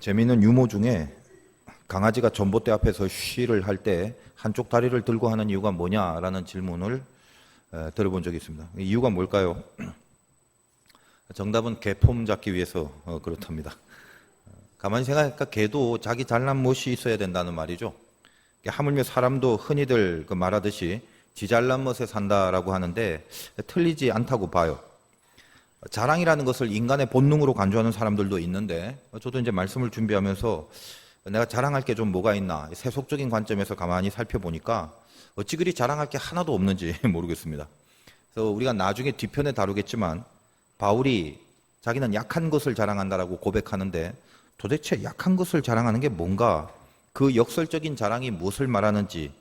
재미있는 유머 중에 강아지가 전봇대 앞에서 쉬를 할 때 한쪽 다리를 들고 하는 이유가 뭐냐라는 질문을 들어본 적이 있습니다. 이유가 뭘까요? 정답은 개폼 잡기 위해서 그렇답니다. 가만히 생각하니까 개도 자기 잘난 멋이 있어야 된다는 말이죠. 하물며 사람도 흔히들 말하듯이 지 잘난 멋에 산다라고 하는데 틀리지 않다고 봐요. 자랑이라는 것을 인간의 본능으로 간주하는 사람들도 있는데 저도 이제 말씀을 준비하면서 내가 자랑할 게 좀 뭐가 있나 세속적인 관점에서 가만히 살펴보니까 어찌 그리 자랑할 게 하나도 없는지 모르겠습니다. 그래서 우리가 나중에 뒤편에 다루겠지만 바울이 자기는 약한 것을 자랑한다라고 고백하는데 도대체 약한 것을 자랑하는 게 뭔가 그 역설적인 자랑이 무엇을 말하는지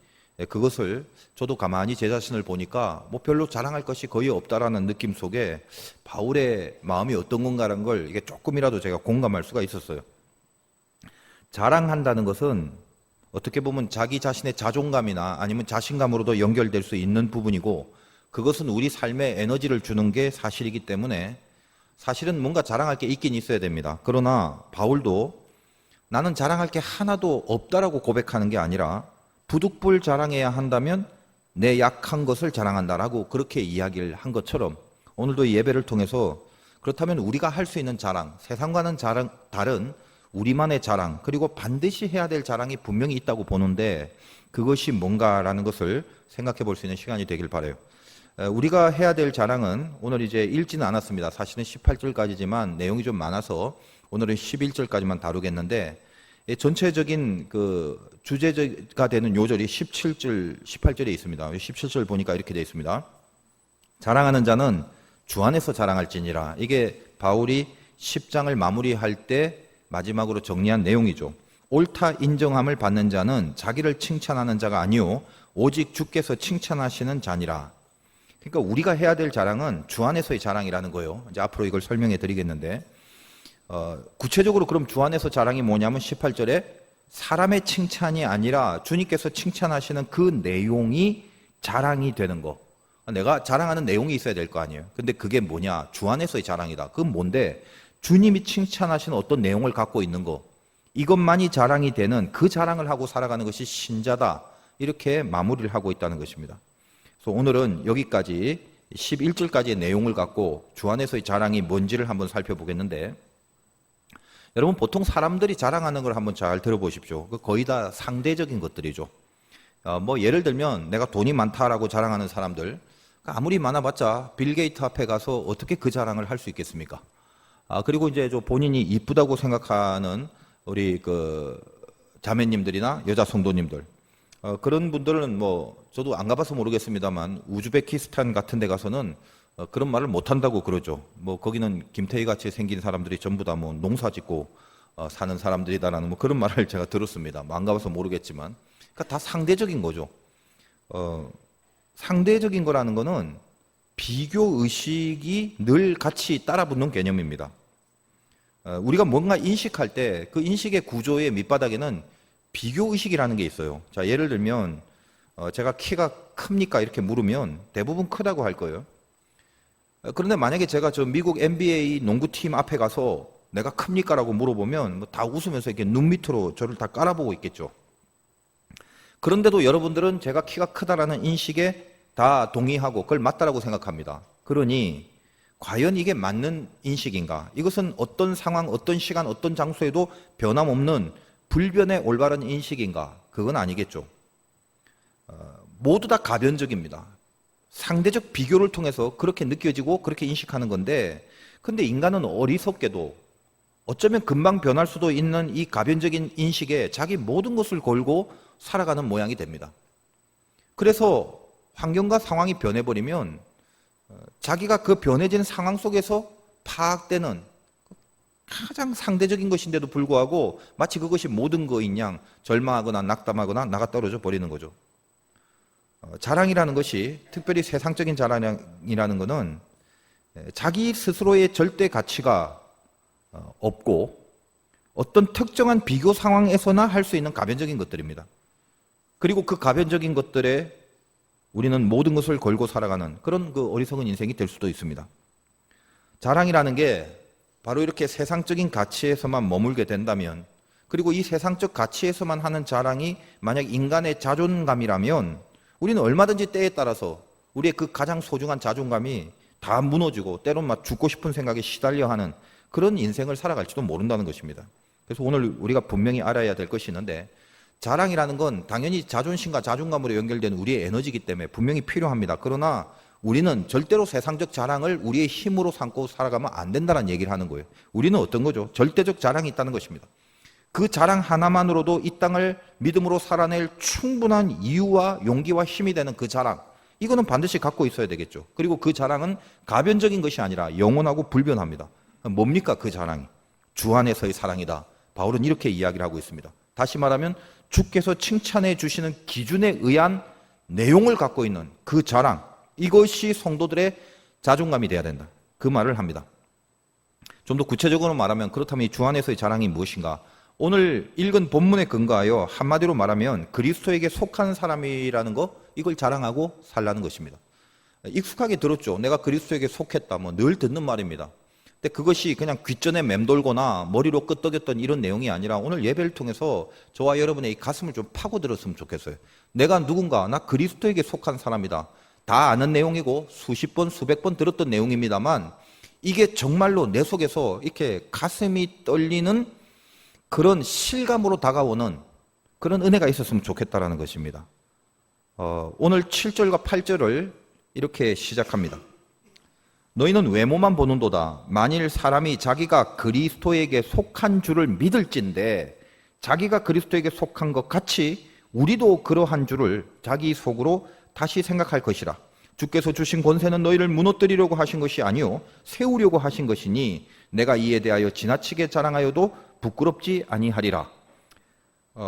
그것을 저도 가만히 제 자신을 보니까 뭐 별로 자랑할 것이 거의 없다라는 느낌 속에 바울의 마음이 어떤 건가라는 걸 이게 조금이라도 제가 공감할 수가 있었어요. 자랑한다는 것은 어떻게 보면 자기 자신의 자존감이나 아니면 자신감으로도 연결될 수 있는 부분이고 그것은 우리 삶에 에너지를 주는 게 사실이기 때문에 사실은 뭔가 자랑할 게 있긴 있어야 됩니다. 그러나 바울도 나는 자랑할 게 하나도 없다라고 고백하는 게 아니라 부득불 자랑해야 한다면 내 약한 것을 자랑한다라고 그렇게 이야기를 한 것처럼 오늘도 이 예배를 통해서 그렇다면 우리가 할 수 있는 자랑, 세상과는 다른 우리만의 자랑, 그리고 반드시 해야 될 자랑이 분명히 있다고 보는데 그것이 뭔가라는 것을 생각해 볼 수 있는 시간이 되길 바라요. 우리가 해야 될 자랑은 오늘 이제 읽지는 않았습니다. 사실은 18절까지지만 내용이 좀 많아서 오늘은 11절까지만 다루겠는데 전체적인 그 주제가 되는 요절이 17절, 18절에 있습니다. 17절 보니까 이렇게 되어 있습니다. 자랑하는 자는 주 안에서 자랑할지니라. 이게 바울이 10장을 마무리할 때 마지막으로 정리한 내용이죠. 옳다 인정함을 받는 자는 자기를 칭찬하는 자가 아니요 오직 주께서 칭찬하시는 자니라. 그러니까 우리가 해야 될 자랑은 주 안에서의 자랑이라는 거예요. 이제 앞으로 이걸 설명해 드리겠는데 구체적으로 그럼 주 안에서 자랑이 뭐냐면 18절에 사람의 칭찬이 아니라 주님께서 칭찬하시는 그 내용이 자랑이 되는 거. 내가 자랑하는 내용이 있어야 될 거 아니에요. 근데 그게 뭐냐? 주 안에서의 자랑이다. 그건 뭔데? 주님이 칭찬하시는 어떤 내용을 갖고 있는 거. 이것만이 자랑이 되는 그 자랑을 하고 살아가는 것이 신자다. 이렇게 마무리를 하고 있다는 것입니다. 그래서 오늘은 여기까지 11절까지의 내용을 갖고 주 안에서의 자랑이 뭔지를 한번 살펴보겠는데 여러분 보통 사람들이 자랑하는 걸 한번 잘 들어보십시오. 거의 다 상대적인 것들이죠. 뭐 예를 들면 내가 돈이 많다라고 자랑하는 사람들 아무리 많아봤자 빌 게이트 앞에 가서 어떻게 그 자랑을 할 수 있겠습니까? 그리고 이제 본인이 이쁘다고 생각하는 우리 그 자매님들이나 여자 성도님들 그런 분들은 뭐 저도 안 가봐서 모르겠습니다만 우즈베키스탄 같은 데 가서는 그런 말을 못 한다고 그러죠. 뭐 거기는 김태희 같이 생긴 사람들이 전부 다 뭐 농사 짓고 사는 사람들이다라는 뭐 그런 말을 제가 들었습니다. 뭐 안 가봐서 모르겠지만 그러니까 다 상대적인 거죠. 상대적인 거라는 거는 비교 의식이 늘 같이 따라붙는 개념입니다. 우리가 뭔가 인식할 때 그 인식의 구조의 밑바닥에는 비교 의식이라는 게 있어요. 자, 예를 들면 제가 키가 큽니까? 이렇게 물으면 대부분 크다고 할 거예요. 그런데 만약에 제가 저 미국 NBA 농구팀 앞에 가서 내가 큽니까? 라고 물어보면 뭐 다 웃으면서 이렇게 눈 밑으로 저를 다 깔아보고 있겠죠. 그런데도 여러분들은 제가 키가 크다라는 인식에 다 동의하고 그걸 맞다라고 생각합니다. 그러니 과연 이게 맞는 인식인가? 이것은 어떤 상황, 어떤 시간, 어떤 장소에도 변함없는 불변의 올바른 인식인가? 그건 아니겠죠. 모두 다 가변적입니다. 상대적 비교를 통해서 그렇게 느껴지고 그렇게 인식하는 건데 근데 인간은 어리석게도 어쩌면 금방 변할 수도 있는 이 가변적인 인식에 자기 모든 것을 걸고 살아가는 모양이 됩니다. 그래서 환경과 상황이 변해버리면 자기가 그 변해진 상황 속에서 파악되는 가장 상대적인 것인데도 불구하고 마치 그것이 모든 거인 양 절망하거나 낙담하거나 나가 떨어져 버리는 거죠. 자랑이라는 것이 특별히 세상적인 자랑이라는 것은 자기 스스로의 절대 가치가 없고 어떤 특정한 비교 상황에서나 할 수 있는 가변적인 것들입니다. 그리고 그 가변적인 것들에 우리는 모든 것을 걸고 살아가는 그런 그 어리석은 인생이 될 수도 있습니다. 자랑이라는 게 바로 이렇게 세상적인 가치에서만 머물게 된다면, 그리고 이 세상적 가치에서만 하는 자랑이 만약 인간의 자존감이라면 우리는 얼마든지 때에 따라서 우리의 그 가장 소중한 자존감이 다 무너지고 때론 막 죽고 싶은 생각에 시달려 하는 그런 인생을 살아갈지도 모른다는 것입니다. 그래서 오늘 우리가 분명히 알아야 될 것이 있는데, 자랑이라는 건 당연히 자존심과 자존감으로 연결된 우리의 에너지이기 때문에 분명히 필요합니다. 그러나 우리는 절대로 세상적 자랑을 우리의 힘으로 삼고 살아가면 안 된다는 얘기를 하는 거예요. 우리는 어떤 거죠? 절대적 자랑이 있다는 것입니다. 그 자랑 하나만으로도 이 땅을 믿음으로 살아낼 충분한 이유와 용기와 힘이 되는 그 자랑, 이거는 반드시 갖고 있어야 되겠죠. 그리고 그 자랑은 가변적인 것이 아니라 영원하고 불변합니다. 뭡니까 그 자랑이? 주 안에서의 사랑이다. 바울은 이렇게 이야기를 하고 있습니다. 다시 말하면 주께서 칭찬해 주시는 기준에 의한 내용을 갖고 있는 그 자랑, 이것이 성도들의 자존감이 되어야 된다. 그 말을 합니다. 좀 더 구체적으로 말하면, 그렇다면 이 주 안에서의 자랑이 무엇인가? 오늘 읽은 본문에 근거하여 한마디로 말하면 그리스도에게 속한 사람이라는 거, 이걸 자랑하고 살라는 것입니다. 익숙하게 들었죠. 내가 그리스도에게 속했다. 뭐 늘 듣는 말입니다. 근데 그것이 그냥 귓전에 맴돌거나 머리로 끄떡였던 이런 내용이 아니라 오늘 예배를 통해서 저와 여러분의 이 가슴을 좀 파고들었으면 좋겠어요. 내가 누군가, 나 그리스도에게 속한 사람이다. 다 아는 내용이고 수십 번, 수백 번 들었던 내용입니다만, 이게 정말로 내 속에서 이렇게 가슴이 떨리는 그런 실감으로 다가오는 그런 은혜가 있었으면 좋겠다라는 것입니다. 오늘 7절과 8절을 이렇게 시작합니다. 너희는 외모만 보는도다. 만일 사람이 자기가 그리스도에게 속한 줄을 믿을진데 자기가 그리스도에게 속한 것 같이 우리도 그러한 줄을 자기 속으로 다시 생각할 것이라. 주께서 주신 권세는 너희를 무너뜨리려고 하신 것이 아니요 세우려고 하신 것이니 내가 이에 대하여 지나치게 자랑하여도 부끄럽지 아니하리라.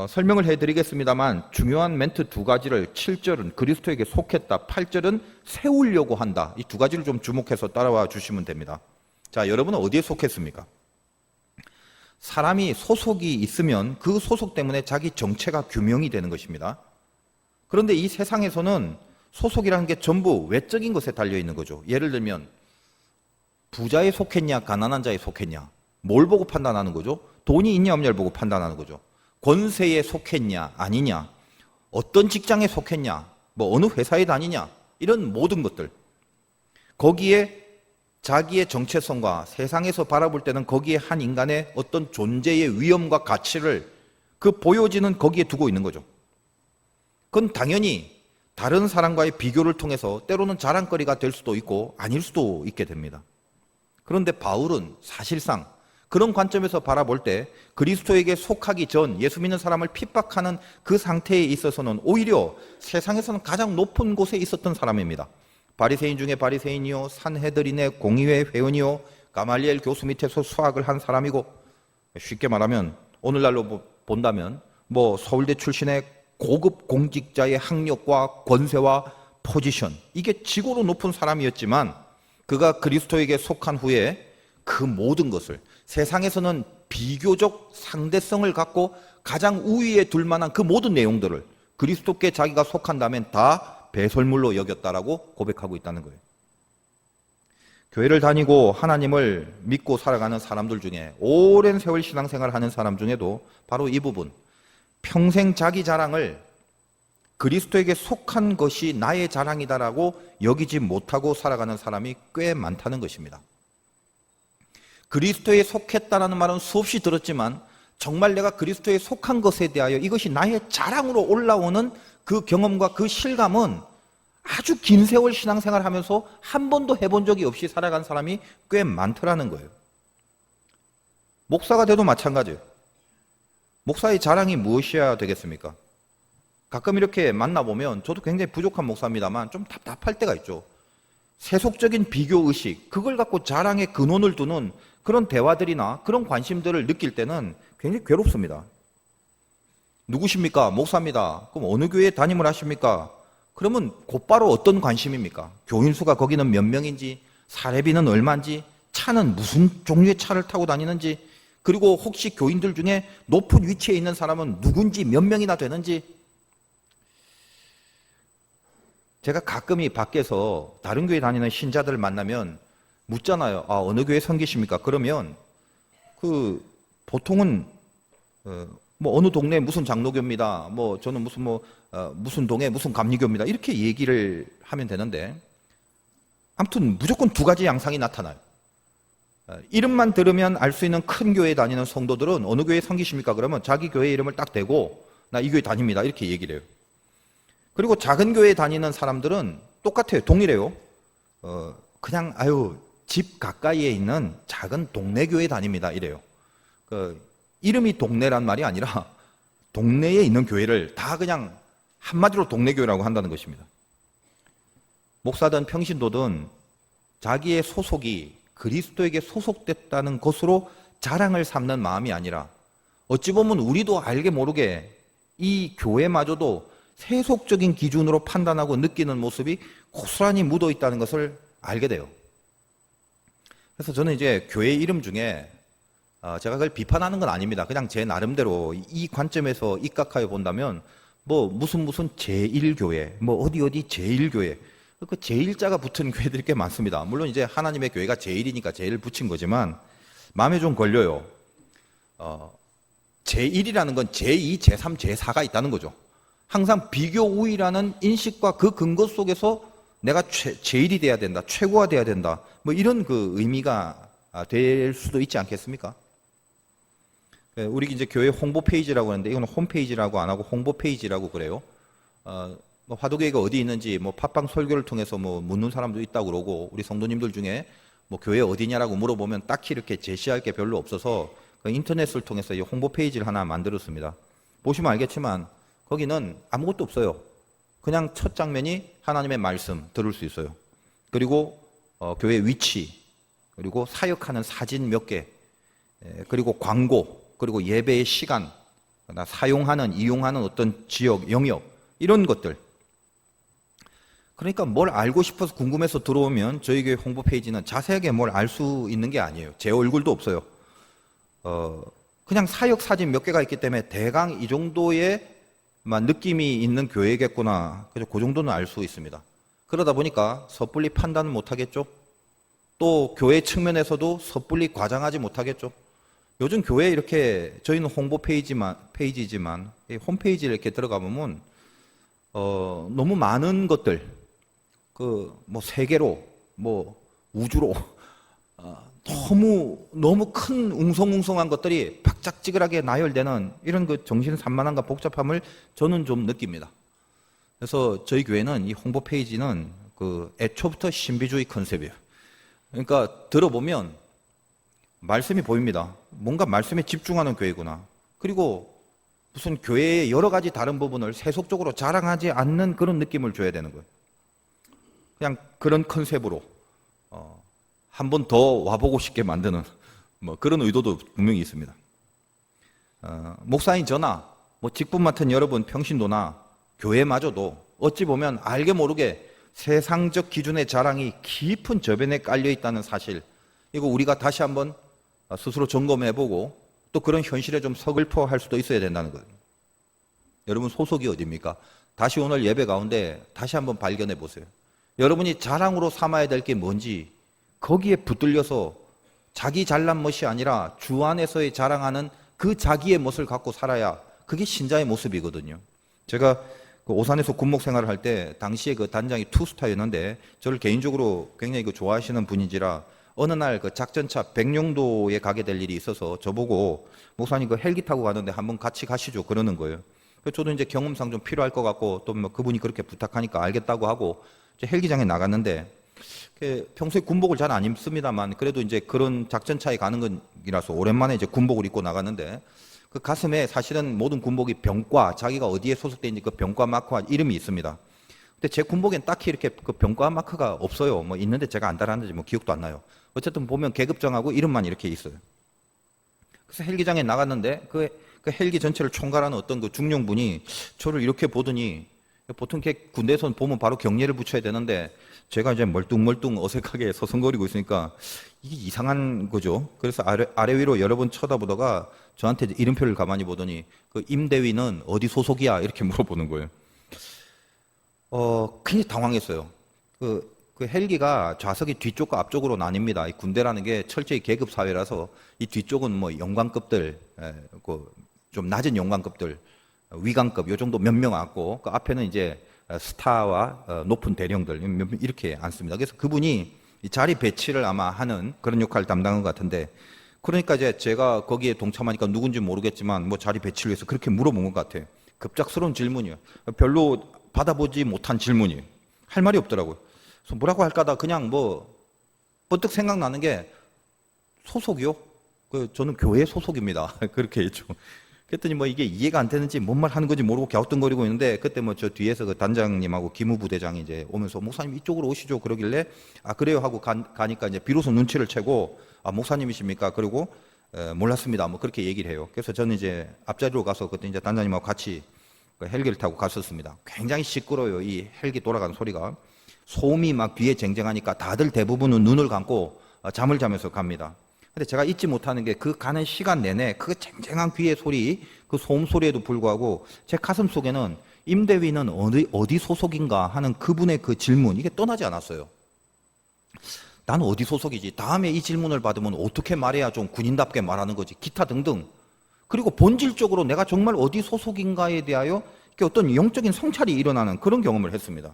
설명을 해드리겠습니다만 중요한 멘트 두 가지를, 7절은 그리스도에게 속했다, 8절은 세우려고 한다, 이 두 가지를 좀 주목해서 따라와 주시면 됩니다. 자, 여러분은 어디에 속했습니까? 사람이 소속이 있으면 그 소속 때문에 자기 정체가 규명이 되는 것입니다. 그런데 이 세상에서는 소속이라는 게 전부 외적인 것에 달려있는 거죠. 예를 들면 부자에 속했냐 가난한 자에 속했냐, 뭘 보고 판단하는 거죠? 돈이 있냐 없냐를 보고 판단하는 거죠. 권세에 속했냐 아니냐, 어떤 직장에 속했냐, 뭐 어느 회사에 다니냐, 이런 모든 것들, 거기에 자기의 정체성과 세상에서 바라볼 때는 거기에 한 인간의 어떤 존재의 위엄과 가치를 그 보여지는 거기에 두고 있는 거죠. 그건 당연히 다른 사람과의 비교를 통해서 때로는 자랑거리가 될 수도 있고 아닐 수도 있게 됩니다. 그런데 바울은 사실상 그런 관점에서 바라볼 때 그리스도에게 속하기 전 예수 믿는 사람을 핍박하는 그 상태에 있어서는 오히려 세상에서는 가장 높은 곳에 있었던 사람입니다. 바리새인 중에 바리새인이요, 산헤드린의 공의회 회원이요, 가말리엘 교수 밑에서 수학을 한 사람이고, 쉽게 말하면 오늘날로 본다면 뭐 서울대 출신의 고급 공직자의 학력과 권세와 포지션, 이게 지고로 높은 사람이었지만 그가 그리스도에게 속한 후에 그 모든 것을, 세상에서는 비교적 상대성을 갖고 가장 우위에 둘 만한 그 모든 내용들을 그리스도께 자기가 속한다면 다 배설물로 여겼다라고 고백하고 있다는 거예요. 교회를 다니고 하나님을 믿고 살아가는 사람들 중에, 오랜 세월 신앙생활 하는 사람 중에도 바로 이 부분, 평생 자기 자랑을 그리스도에게 속한 것이 나의 자랑이다라고 여기지 못하고 살아가는 사람이 꽤 많다는 것입니다. 그리스도에 속했다라는 말은 수없이 들었지만 정말 내가 그리스도에 속한 것에 대하여 이것이 나의 자랑으로 올라오는 그 경험과 그 실감은 아주 긴 세월 신앙생활 하면서 한 번도 해본 적이 없이 살아간 사람이 꽤 많더라는 거예요. 목사가 돼도 마찬가지예요. 목사의 자랑이 무엇이어야 되겠습니까? 가끔 이렇게 만나보면 저도 굉장히 부족한 목사입니다만 좀 답답할 때가 있죠. 세속적인 비교의식, 그걸 갖고 자랑의 근원을 두는 그런 대화들이나 그런 관심들을 느낄 때는 굉장히 괴롭습니다. 누구십니까? 목사입니다. 그럼 어느 교회에 담임을 하십니까? 그러면 곧바로 어떤 관심입니까? 교인 수가 거기는 몇 명인지, 사례비는 얼마인지, 차는 무슨 종류의 차를 타고 다니는지, 그리고 혹시 교인들 중에 높은 위치에 있는 사람은 누군지, 몇 명이나 되는지. 제가 가끔이 밖에서 다른 교회 다니는 신자들을 만나면 묻잖아요. 어느 교회 섬기십니까? 그러면 보통은 뭐 어느 동네 무슨 장로교입니다. 뭐 저는 무슨 동에 무슨 감리교입니다. 이렇게 얘기를 하면 되는데 아무튼 무조건 두 가지 양상이 나타나요. 이름만 들으면 알 수 있는 큰 교회에 다니는 성도들은 어느 교회에 섬기십니까? 그러면 자기 교회 이름을 딱 대고 나 이 교회 다닙니다. 이렇게 얘기를 해요. 그리고 작은 교회에 다니는 사람들은 똑같아요. 동일해요. 그냥 집 가까이에 있는 작은 동네 교회에 다닙니다. 이래요. 이름이 동네란 말이 아니라 동네에 있는 교회를 다 그냥 한마디로 동네 교회라고 한다는 것입니다. 목사든 평신도든 자기의 소속이 그리스도에게 소속됐다는 것으로 자랑을 삼는 마음이 아니라 어찌 보면 우리도 알게 모르게 이 교회마저도 세속적인 기준으로 판단하고 느끼는 모습이 고스란히 묻어 있다는 것을 알게 돼요. 그래서 저는 이제 교회 이름 중에 제가 그걸 비판하는 건 아닙니다. 그냥 제 나름대로 이 관점에서 입각하여 본다면 뭐 무슨 제1교회, 뭐 어디 제1교회, 그 제1자가 붙은 교회들이 꽤 많습니다. 물론 이제 하나님의 교회가 제1이니까 제1 붙인 거지만 마음에 좀 걸려요. 제1이라는 건 제2, 제3, 제4가 있다는 거죠. 항상 비교 우위라는 인식과 그 근거 속에서 내가 제1이 돼야 된다, 최고가 돼야 된다, 뭐 이런 그 의미가 될 수도 있지 않겠습니까? 우리 이제 교회 홍보 페이지라고 하는데 이건 홈페이지라고 안 하고 홍보 페이지라고 그래요. 뭐 화두교회가 어디 있는지 뭐 팟빵 설교를 통해서 뭐 묻는 사람도 있다고 그러고 우리 성도님들 중에 뭐 교회 어디냐라고 물어보면 딱히 이렇게 제시할 게 별로 없어서 그 인터넷을 통해서 이 홍보 페이지를 하나 만들었습니다. 보시면 알겠지만 거기는 아무것도 없어요. 그냥 첫 장면이 하나님의 말씀 들을 수 있어요. 그리고 교회 위치, 그리고 사역하는 사진 몇 개, 그리고 광고, 그리고 예배의 시간, 이용하는 어떤 지역, 영역 이런 것들. 그러니까 뭘 알고 싶어서 궁금해서 들어오면 저희 교회 홍보 페이지는 자세하게 뭘 알 수 있는 게 아니에요. 제 얼굴도 없어요. 그냥 사역 사진 몇 개가 있기 때문에 대강 이 정도의 느낌이 있는 교회겠구나. 그래서 그 정도는 알 수 있습니다. 그러다 보니까 섣불리 판단은 못하겠죠. 또 교회 측면에서도 섣불리 과장하지 못하겠죠. 요즘 교회 이렇게 저희는 홍보 페이지지만 홈페이지를 이렇게 들어가 보면 너무 많은 것들 뭐 세계로 뭐 우주로 너무 큰 웅성웅성한 것들이 박짝지근하게 나열되는 이런 그 정신산만함과 복잡함을 저는 좀 느낍니다. 그래서 저희 교회는 이 홍보 페이지는 그 애초부터 신비주의 컨셉이에요. 그러니까 들어보면 말씀이 보입니다. 뭔가 말씀에 집중하는 교회구나. 그리고 무슨 교회의 여러 가지 다른 부분을 세속적으로 자랑하지 않는 그런 느낌을 줘야 되는 거예요. 그냥 그런 컨셉으로 한 번 더 와보고 싶게 만드는 뭐 그런 의도도 분명히 있습니다. 목사인 저나 뭐 직분 맡은 여러분 평신도나 교회마저도 어찌 보면 알게 모르게 세상적 기준의 자랑이 깊은 저변에 깔려 있다는 사실, 이거 우리가 다시 한번 스스로 점검해보고 또 그런 현실에 좀 서글퍼할 수도 있어야 된다는 거예요. 여러분 소속이 어디입니까? 다시 오늘 예배 가운데 다시 한번 발견해 보세요. 여러분이 자랑으로 삼아야 될 게 뭔지 거기에 붙들려서 자기 잘난 멋이 아니라 주 안에서의 자랑하는 그 자기의 멋을 갖고 살아야 그게 신자의 모습이거든요. 제가 그 오산에서 군목 생활을 할 때 당시에 그 단장이 투스타였는데 저를 개인적으로 굉장히 그 좋아하시는 분인지라 어느 날 그 작전차 백령도에 가게 될 일이 있어서 저보고 목사님 그 헬기 타고 가는데 한번 같이 가시죠 그러는 거예요. 그래서 저도 이제 경험상 좀 필요할 것 같고 또 뭐 그분이 그렇게 부탁하니까 알겠다고 하고 이제 헬기장에 나갔는데 평소에 군복을 잘 안 입습니다만 그래도 이제 그런 작전차에 가는 건이라서 오랜만에 이제 군복을 입고 나갔는데 그 가슴에 사실은 모든 군복이 병과 자기가 어디에 소속돼 있는지 그 병과 마크와 이름이 있습니다. 근데 제 군복엔 딱히 이렇게 그 병과 마크가 없어요. 뭐 있는데 제가 안 달았는지 뭐 기억도 안 나요. 어쨌든 보면 계급정하고 이름만 이렇게 있어요. 그래서 헬기장에 나갔는데 그 헬기 전체를 총괄하는 어떤 그 중령분이 저를 이렇게 보더니 보통 이렇게 군대에서는 보면 바로 경례를 붙여야 되는데 제가 이제 멀뚱멀뚱 어색하게 서성거리고 있으니까 이게 이상한 거죠. 그래서 아래 위로 여러 번 쳐다보다가 저한테 이름표를 가만히 보더니 그 임대위는 어디 소속이야 이렇게 물어보는 거예요. 굉장히 당황했어요. 그 헬기가 좌석이 뒤쪽과 앞쪽으로 나뉩니다. 이 군대라는 게 철저히 계급 사회라서 이 뒤쪽은 뭐 영관급들, 좀 낮은 영관급들, 위관급 요 정도 몇 명 앉고 그 앞에는 이제 스타와 높은 대령들 이렇게 앉습니다. 그래서 그분이 이 자리 배치를 아마 하는 그런 역할을 담당한 것 같은데, 그러니까 이제 제가 거기에 동참하니까 누군지 모르겠지만 뭐 자리 배치를 위해서 그렇게 물어본 것 같아요. 급작스러운 질문이에요. 별로 받아보지 못한 질문이에요. 할 말이 없더라고요. 그래서 뭐라고 할까 하다 그냥 뭐 번뜩 생각나는 게 소속이요? 저는 교회 소속입니다. 그렇게 했죠. 그랬더니 뭐 이게 이해가 안 되는지 뭔 말 하는 건지 모르고 갸우뚱거리고 있는데, 그때 뭐 저 뒤에서 그 단장님하고 기무부대장이 이제 오면서 목사님 이쪽으로 오시죠 그러길래 아 그래요 하고 가니까 이제 비로소 눈치를 채고 아 목사님이십니까? 그리고 몰랐습니다. 뭐 그렇게 얘기를 해요. 그래서 저는 이제 앞자리로 가서 그때 이제 단장님하고 같이 그 헬기를 타고 갔었습니다. 굉장히 시끄러워요. 이 헬기 돌아가는 소리가. 소음이 막 귀에 쟁쟁하니까 다들 대부분은 눈을 감고 잠을 자면서 갑니다. 근데 제가 잊지 못하는 게 그 가는 시간 내내 그 쟁쟁한 귀의 소리, 그 소음 소리에도 불구하고 제 가슴 속에는 임대위는 어디 소속인가 하는 그분의 그 질문, 이게 떠나지 않았어요. 나는 어디 소속이지? 다음에 이 질문을 받으면 어떻게 말해야 좀 군인답게 말하는 거지? 기타 등등. 그리고 본질적으로 내가 정말 어디 소속인가에 대하여 어떤 영적인 성찰이 일어나는 그런 경험을 했습니다.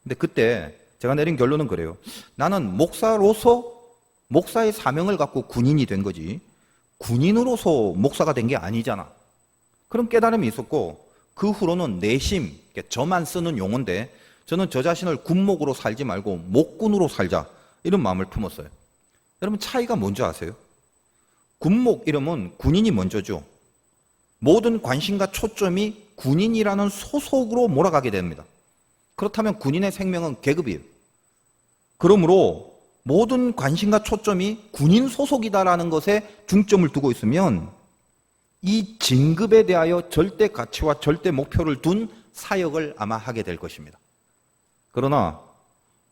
근데 그때 제가 내린 결론은 그래요. 나는 목사로서 목사의 사명을 갖고 군인이 된 거지 군인으로서 목사가 된 게 아니잖아. 그런 깨달음이 있었고, 그 후로는 내심, 저만 쓰는 용어인데 저는 저 자신을 군목으로 살지 말고 목군으로 살자, 이런 마음을 품었어요. 여러분 차이가 뭔지 아세요? 군목 이러면 군인이 먼저죠. 모든 관심과 초점이 군인이라는 소속으로 몰아가게 됩니다. 그렇다면 군인의 생명은 계급이에요. 그러므로 모든 관심과 초점이 군인 소속이다라는 것에 중점을 두고 있으면 이 진급에 대하여 절대 가치와 절대 목표를 둔 사역을 아마 하게 될 것입니다. 그러나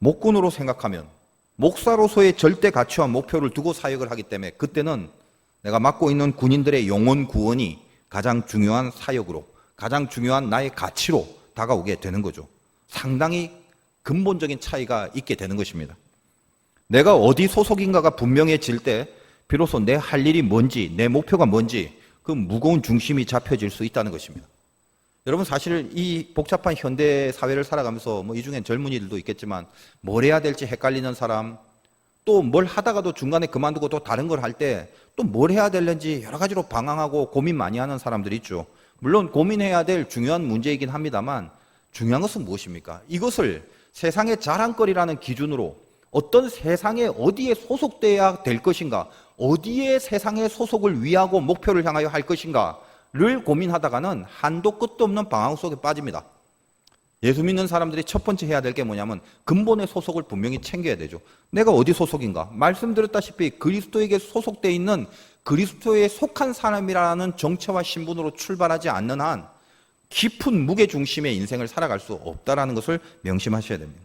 목군으로 생각하면 목사로서의 절대 가치와 목표를 두고 사역을 하기 때문에 그때는 내가 맡고 있는 군인들의 영혼 구원이 가장 중요한 사역으로, 가장 중요한 나의 가치로 다가오게 되는 거죠. 상당히 근본적인 차이가 있게 되는 것입니다. 내가 어디 소속인가가 분명해질 때 비로소 내 할 일이 뭔지, 내 목표가 뭔지 그 무거운 중심이 잡혀질 수 있다는 것입니다. 여러분 사실 이 복잡한 현대 사회를 살아가면서 뭐 이 중엔 젊은이들도 있겠지만 뭘 해야 될지 헷갈리는 사람, 또 뭘 하다가도 중간에 그만두고 또 다른 걸 할 때 또 뭘 해야 될는지 여러 가지로 방황하고 고민 많이 하는 사람들이 있죠. 물론 고민해야 될 중요한 문제이긴 합니다만 중요한 것은 무엇입니까? 이것을 세상의 자랑거리라는 기준으로 어떤 세상에 어디에 소속돼야 될 것인가, 어디에 세상의 소속을 위하고 목표를 향하여 할 것인가를 고민하다가는 한도 끝도 없는 방황 속에 빠집니다. 예수 믿는 사람들이 첫 번째 해야 될 게 뭐냐면 근본의 소속을 분명히 챙겨야 되죠. 내가 어디 소속인가? 말씀드렸다시피 그리스도에게 소속되어 있는 그리스도에 속한 사람이라는 정체와 신분으로 출발하지 않는 한 깊은 무게중심의 인생을 살아갈 수 없다는 것을 명심하셔야 됩니다.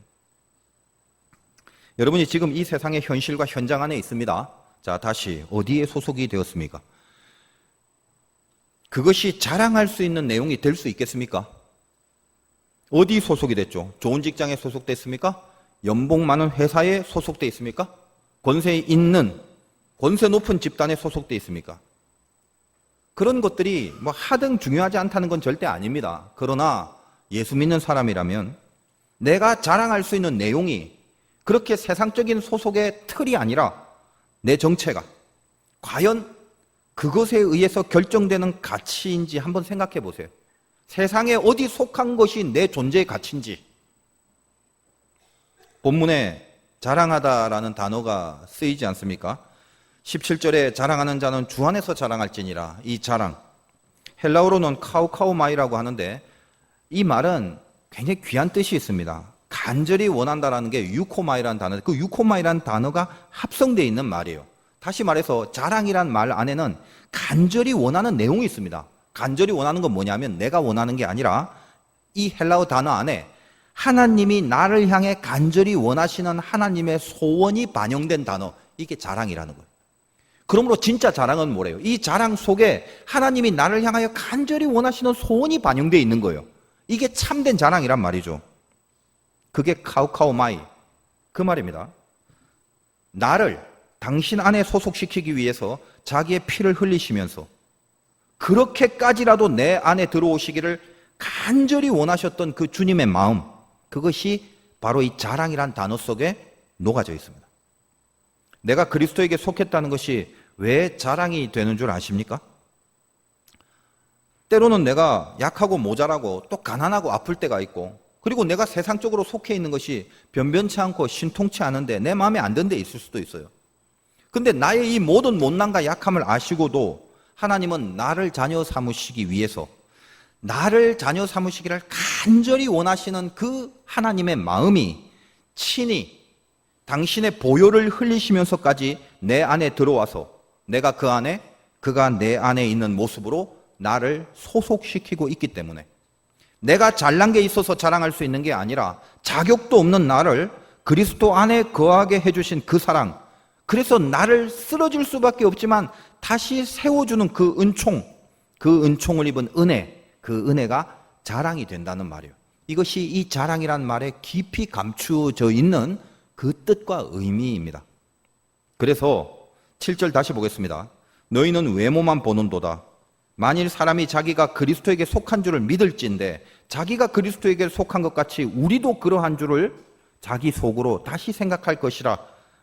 여러분이 지금 이 세상의 현실과 현장 안에 있습니다. 자, 다시 어디에 소속이 되었습니까? 그것이 자랑할 수 있는 내용이 될 수 있겠습니까? 어디 소속이 됐죠? 좋은 직장에 소속됐습니까? 연봉 많은 회사에 소속돼 있습니까? 권세 있는, 권세 높은 집단에 소속돼 있습니까? 그런 것들이 뭐 하등 중요하지 않다는 건 절대 아닙니다. 그러나 예수 믿는 사람이라면 내가 자랑할 수 있는 내용이 그렇게 세상적인 소속의 틀이 아니라 내 정체가 과연 그것에 의해서 결정되는 가치인지 한번 생각해 보세요. 세상에 어디 속한 것이 내 존재의 가치인지. 본문에 자랑하다라는 단어가 쓰이지 않습니까? 17절에 자랑하는 자는 주 안에서 자랑할지니라. 이 자랑, 헬라어로는 카우카우마이라고 하는데 이 말은 굉장히 귀한 뜻이 있습니다. 간절히 원한다라는 게 유코마이라는 단어, 그 유코마이라는 단어가 합성되어 있는 말이에요. 다시 말해서 자랑이란 말 안에는 간절히 원하는 내용이 있습니다. 간절히 원하는 건 뭐냐면 내가 원하는 게 아니라 이 헬라어 단어 안에 하나님이 나를 향해 간절히 원하시는 하나님의 소원이 반영된 단어, 이게 자랑이라는 거예요. 그러므로 진짜 자랑은 뭐래요? 이 자랑 속에 하나님이 나를 향하여 간절히 원하시는 소원이 반영되어 있는 거예요. 이게 참된 자랑이란 말이죠. 그게 카우카우마이, 그 말입니다. 나를 당신 안에 소속시키기 위해서 자기의 피를 흘리시면서 그렇게까지라도 내 안에 들어오시기를 간절히 원하셨던 그 주님의 마음, 그것이 바로 이 자랑이란 단어 속에 녹아져 있습니다. 내가 그리스도에게 속했다는 것이 왜 자랑이 되는 줄 아십니까? 때로는 내가 약하고 모자라고 또 가난하고 아플 때가 있고, 그리고 내가 세상적으로 속해 있는 것이 변변치 않고 신통치 않은데 내 마음에 안 든 데 있을 수도 있어요. 근데 나의 이 모든 못난과 약함을 아시고도 하나님은 나를 자녀 삼으시기 위해서, 나를 자녀 삼으시기를 간절히 원하시는 그 하나님의 마음이 친히 당신의 보혈을 흘리시면서까지 내 안에 들어와서 내가 그 안에, 그가 내 안에 있는 모습으로 나를 소속시키고 있기 때문에, 내가 잘난 게 있어서 자랑할 수 있는 게 아니라 자격도 없는 나를 그리스도 안에 거하게 해주신 그 사랑, 그래서 나를 쓰러질 수밖에 없지만 다시 세워주는 그 은총, 그 은총을 입은 은혜, 그 은혜가 자랑이 된다는 말이에요. 이것이 이 자랑이란 말에 깊이 감추어져 있는 그 뜻과 의미입니다. 그래서 7절 다시 보겠습니다. 너희는 외모만 보는도다. 만일 사람이 자기가 그리스도에게 속한 줄을 믿을진데 자기가 그리스도에게 속한 것 같이 우리도 그러한 줄을 자기 속으로 다시 생각할 것이라.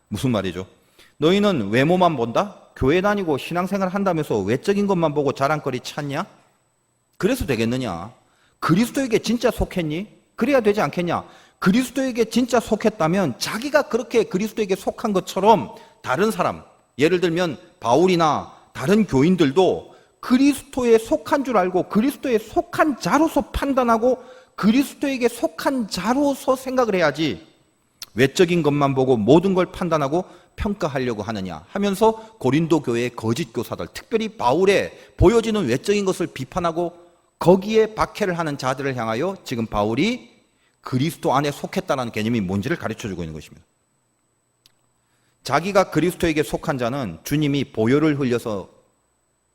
무슨 말이죠? 너희는 외모만 본다? 교회 다니고 신앙생활 한다면서 외적인 것만 보고 자랑거리 찾냐? 그래서 되겠느냐? 그리스도에게 진짜 속했니? 그래야 되지 않겠냐? 그리스도에게 진짜 속했다면 자기가 그렇게 그리스도에게 속한 것처럼 다른 사람, 예를 들면 바울이나 다른 교인들도 그리스도에 속한 줄 알고 그리스도에 속한 자로서 판단하고 그리스도에게 속한 자로서 생각을 해야지, 외적인 것만 보고 모든 걸 판단하고 평가하려고 하느냐 하면서 고린도 교회의 거짓 교사들, 특별히 바울의 보여지는 외적인 것을 비판하고 거기에 박해를 하는 자들을 향하여 지금 바울이 그리스도 안에 속했다는 개념이 뭔지를 가르쳐주고 있는 것입니다. 자기가 그리스도에게 속한 자는 주님이 보혈을 흘려서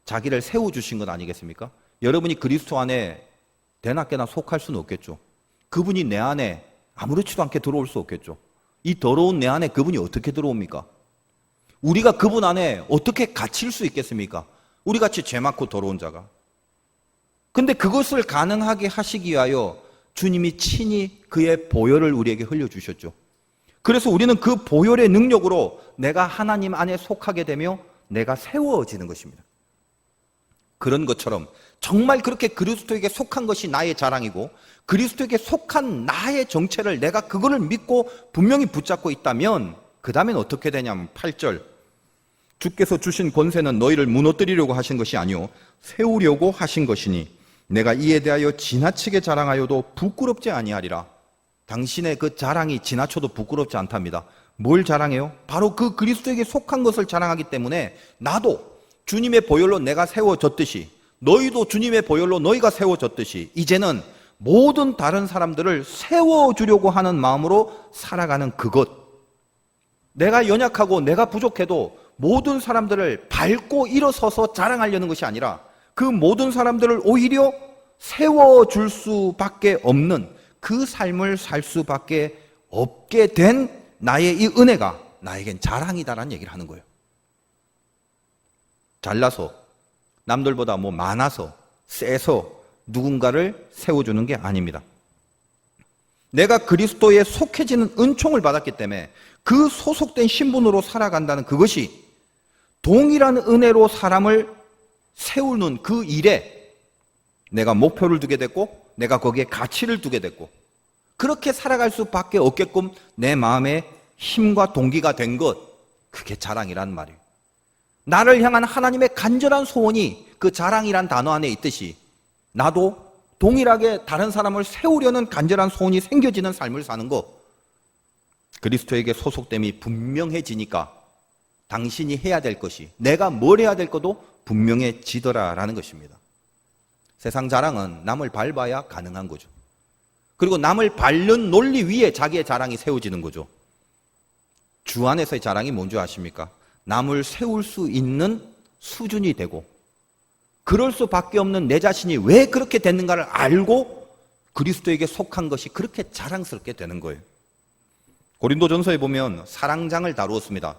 자기를 세워주신 것 아니겠습니까? 여러분이 그리스도 안에 대낮게나 속할 수는 없겠죠. 그분이 내 안에 아무렇지도 않게 들어올 수 없겠죠. 이 더러운 내 안에 그분이 어떻게 들어옵니까? 우리가 그분 안에 어떻게 갇힐 수 있겠습니까? 우리같이 죄 많고 더러운 자가. 근데 그것을 가능하게 하시기 위하여 주님이 친히 그의 보혈을 우리에게 흘려주셨죠. 그래서 우리는 그 보혈의 능력으로 내가 하나님 안에 속하게 되며 내가 세워지는 것입니다. 그런 것처럼 정말 그렇게 그리스도에게 속한 것이 나의 자랑이고 그리스도에게 속한 나의 정체를 내가 그거를 믿고 분명히 붙잡고 있다면 그 다음엔 어떻게 되냐면 8절, 주께서 주신 권세는 너희를 무너뜨리려고 하신 것이 아니요 세우려고 하신 것이니 내가 이에 대하여 지나치게 자랑하여도 부끄럽지 아니하리라. 당신의 그 자랑이 지나쳐도 부끄럽지 않답니다. 뭘 자랑해요? 바로 그 그리스도에게 속한 것을 자랑하기 때문에 나도 주님의 보혈로 내가 세워졌듯이 너희도 주님의 보혈로 너희가 세워졌듯이 이제는 모든 다른 사람들을 세워주려고 하는 마음으로 살아가는 그것, 내가 연약하고 내가 부족해도 모든 사람들을 밟고 일어서서 자랑하려는 것이 아니라 그 모든 사람들을 오히려 세워줄 수밖에 없는 그 삶을 살 수밖에 없게 된 나의 이 은혜가 나에겐 자랑이다라는 얘기를 하는 거예요. 잘나서, 남들보다 많아서, 세서 누군가를 세워주는 게 아닙니다. 내가 그리스도에 속해지는 은총을 받았기 때문에 그 소속된 신분으로 살아간다는 그것이 동일한 은혜로 사람을 세우는 그 일에 내가 목표를 두게 됐고 내가 거기에 가치를 두게 됐고 그렇게 살아갈 수밖에 없게끔 내 마음에 힘과 동기가 된 것, 그게 자랑이란 말이에요. 나를 향한 하나님의 간절한 소원이 그 자랑이란 단어 안에 있듯이 나도 동일하게 다른 사람을 세우려는 간절한 소원이 생겨지는 삶을 사는 것, 그리스도에게 소속됨이 분명해지니까 당신이 해야 될 것이, 내가 뭘 해야 될 것도 분명해지더라라는 것입니다. 세상 자랑은 남을 밟아야 가능한 거죠. 그리고 남을 밟는 논리 위에 자기의 자랑이 세워지는 거죠. 주 안에서의 자랑이 뭔지 아십니까? 남을 세울 수 있는 수준이 되고 그럴 수밖에 없는 내 자신이 왜 그렇게 됐는가를 알고 그리스도에게 속한 것이 그렇게 자랑스럽게 되는 거예요. 고린도전서에 보면 사랑장을 다루었습니다.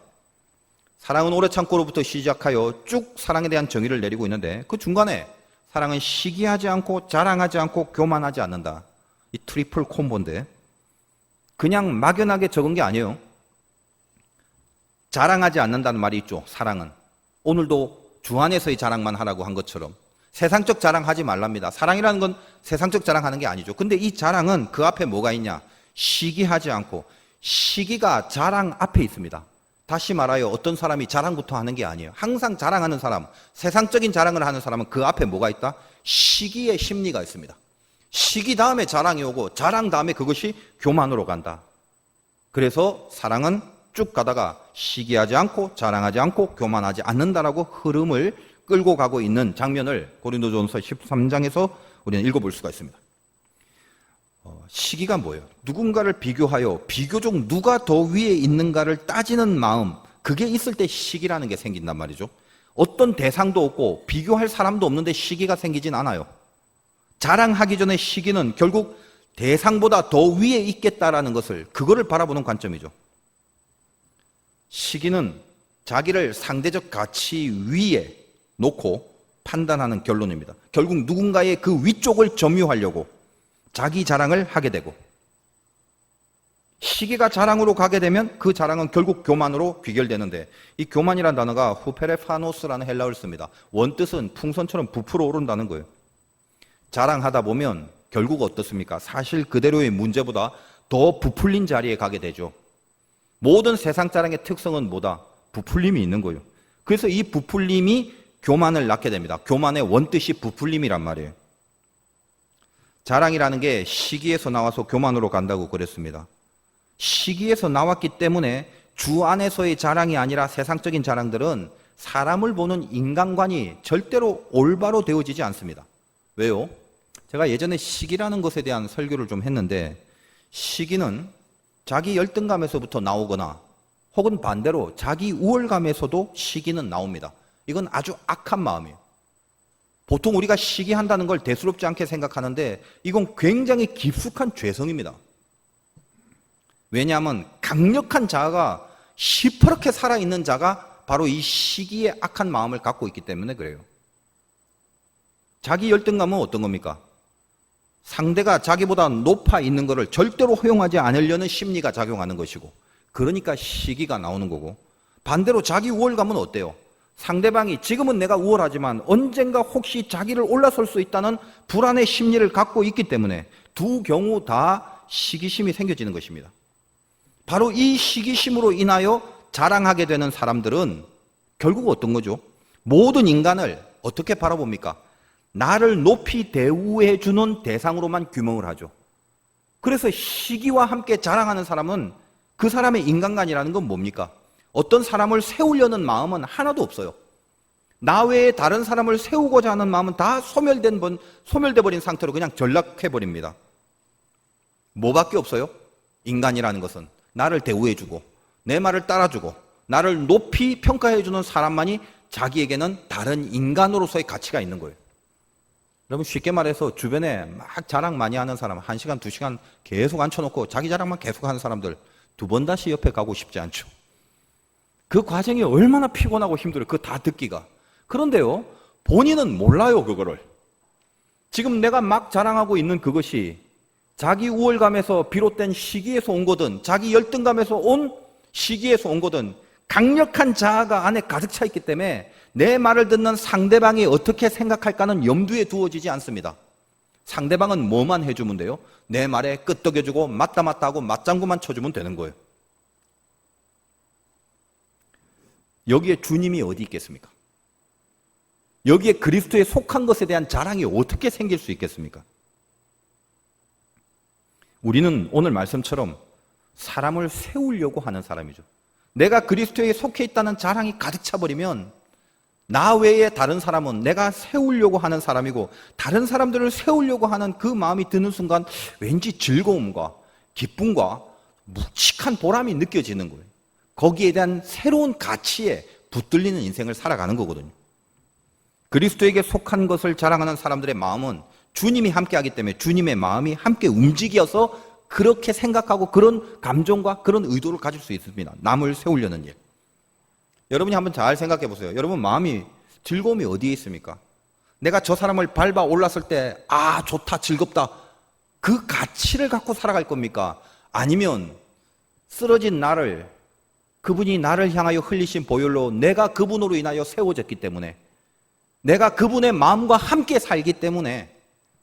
사랑은 오래 참고로부터 시작하여 쭉 사랑에 대한 정의를 내리고 있는데 그 중간에 사랑은 시기하지 않고 자랑하지 않고 교만하지 않는다. 이 트리플 콤보인데 그냥 막연하게 적은 게 아니에요. 자랑하지 않는다는 말이 있죠. 사랑은. 오늘도 주 안에서의 자랑만 하라고 한 것처럼 세상적 자랑하지 말랍니다. 사랑이라는 건 세상적 자랑하는 게 아니죠. 근데 이 자랑은 그 앞에 뭐가 있냐? 시기하지 않고 시기가 자랑 앞에 있습니다. 다시 말하여 어떤 사람이 자랑부터 하는 게 아니에요. 항상 자랑하는 사람, 세상적인 자랑을 하는 사람은 그 앞에 뭐가 있다? 시기의 심리가 있습니다. 시기 다음에 자랑이 오고 자랑 다음에 그것이 교만으로 간다. 그래서 사랑은 쭉 가다가 시기하지 않고 자랑하지 않고 교만하지 않는다라고 흐름을 끌고 가고 있는 장면을 고린도전서 13장에서 우리는 읽어볼 수가 있습니다. 시기가 뭐예요? 누군가를 비교하여 비교적 누가 더 위에 있는가를 따지는 마음, 그게 있을 때 시기라는 게 생긴단 말이죠. 어떤 대상도 없고 비교할 사람도 없는데 시기가 생기진 않아요. 자랑하기 전에 시기는 결국 대상보다 더 위에 있겠다라는 것을, 그거를 바라보는 관점이죠. 시기는 자기를 상대적 가치 위에 놓고 판단하는 결론입니다. 결국 누군가의 그 위쪽을 점유하려고 자기 자랑을 하게 되고, 시기가 자랑으로 가게 되면 그 자랑은 결국 교만으로 귀결되는데, 이 교만이라는 단어가 후페레파노스라는 헬라어를 씁니다. 원뜻은 풍선처럼 부풀어 오른다는 거예요. 자랑하다 보면 결국 어떻습니까? 사실 그대로의 문제보다 더 부풀린 자리에 가게 되죠. 모든 세상 자랑의 특성은 뭐다? 부풀림이 있는 거예요. 그래서 이 부풀림이 교만을 낳게 됩니다. 교만의 원뜻이 부풀림이란 말이에요. 자랑이라는 게 시기에서 나와서 교만으로 간다고 그랬습니다. 시기에서 나왔기 때문에 주 안에서의 자랑이 아니라 세상적인 자랑들은 사람을 보는 인간관이 절대로 올바로 되어지지 않습니다. 왜요? 제가 예전에 시기라는 것에 대한 설교를 좀 했는데, 시기는 자기 열등감에서부터 나오거나 혹은 반대로 자기 우월감에서도 시기는 나옵니다. 이건 아주 악한 마음이에요. 보통 우리가 시기한다는 걸 대수롭지 않게 생각하는데 이건 굉장히 깊숙한 죄성입니다. 왜냐하면 강력한 자가 시퍼렇게 살아있는 자가 바로 이 시기의 악한 마음을 갖고 있기 때문에 그래요. 자기 열등감은 어떤 겁니까? 상대가 자기보다 높아 있는 것을 절대로 허용하지 않으려는 심리가 작용하는 것이고, 그러니까 시기가 나오는 거고, 반대로 자기 우월감은 어때요? 상대방이 지금은 내가 우월하지만 언젠가 혹시 자기를 올라설 수 있다는 불안의 심리를 갖고 있기 때문에 두 경우 다 시기심이 생겨지는 것입니다. 바로 이 시기심으로 인하여 자랑하게 되는 사람들은 결국 어떤 거죠? 모든 인간을 어떻게 바라봅니까? 나를 높이 대우해 주는 대상으로만 규명을 하죠. 그래서 시기와 함께 자랑하는 사람은 그 사람의 인간관이라는 건 뭡니까? 어떤 사람을 세우려는 마음은 하나도 없어요. 나 외에 다른 사람을 세우고자 하는 마음은 다 소멸돼 버린 상태로 그냥 전락해 버립니다. 뭐밖에 없어요? 인간이라는 것은 나를 대우해주고 내 말을 따라주고 나를 높이 평가해주는 사람만이 자기에게는 다른 인간으로서의 가치가 있는 거예요. 여러분, 쉽게 말해서 주변에 막 자랑 많이 하는 사람, 1시간, 2시간 계속 앉혀놓고 자기 자랑만 계속 하는 사람들, 두 번 다시 옆에 가고 싶지 않죠. 그 과정이 얼마나 피곤하고 힘들어요. 그거 다 듣기가. 그런데요, 본인은 몰라요, 그거를. 지금 내가 막 자랑하고 있는 그것이 자기 우월감에서 비롯된 시기에서 온 거든, 자기 열등감에서 온 시기에서 온 거든, 강력한 자아가 안에 가득 차 있기 때문에 내 말을 듣는 상대방이 어떻게 생각할까는 염두에 두어지지 않습니다. 상대방은 뭐만 해주면 돼요? 내 말에 끄떡여주고 맞다 하고 맞장구만 쳐주면 되는 거예요. 여기에 주님이 어디 있겠습니까? 여기에 그리스도에 속한 것에 대한 자랑이 어떻게 생길 수 있겠습니까? 우리는 오늘 말씀처럼 사람을 세우려고 하는 사람이죠. 내가 그리스도에 속해 있다는 자랑이 가득 차버리면 나 외에 다른 사람은 내가 세우려고 하는 사람이고, 다른 사람들을 세우려고 하는 그 마음이 드는 순간 왠지 즐거움과 기쁨과 묵직한 보람이 느껴지는 거예요. 거기에 대한 새로운 가치에 붙들리는 인생을 살아가는 거거든요. 그리스도에게 속한 것을 자랑하는 사람들의 마음은 주님이 함께하기 때문에 주님의 마음이 함께 움직여서 그렇게 생각하고 그런 감정과 그런 의도를 가질 수 있습니다. 남을 세우려는 일. 여러분이 한번 잘 생각해 보세요. 여러분 마음이 즐거움이 어디에 있습니까? 내가 저 사람을 밟아 올랐을 때 아 좋다 즐겁다 그 가치를 갖고 살아갈 겁니까? 아니면 쓰러진 나를 그분이 나를 향하여 흘리신 보혈로 내가 그분으로 인하여 세워졌기 때문에 내가 그분의 마음과 함께 살기 때문에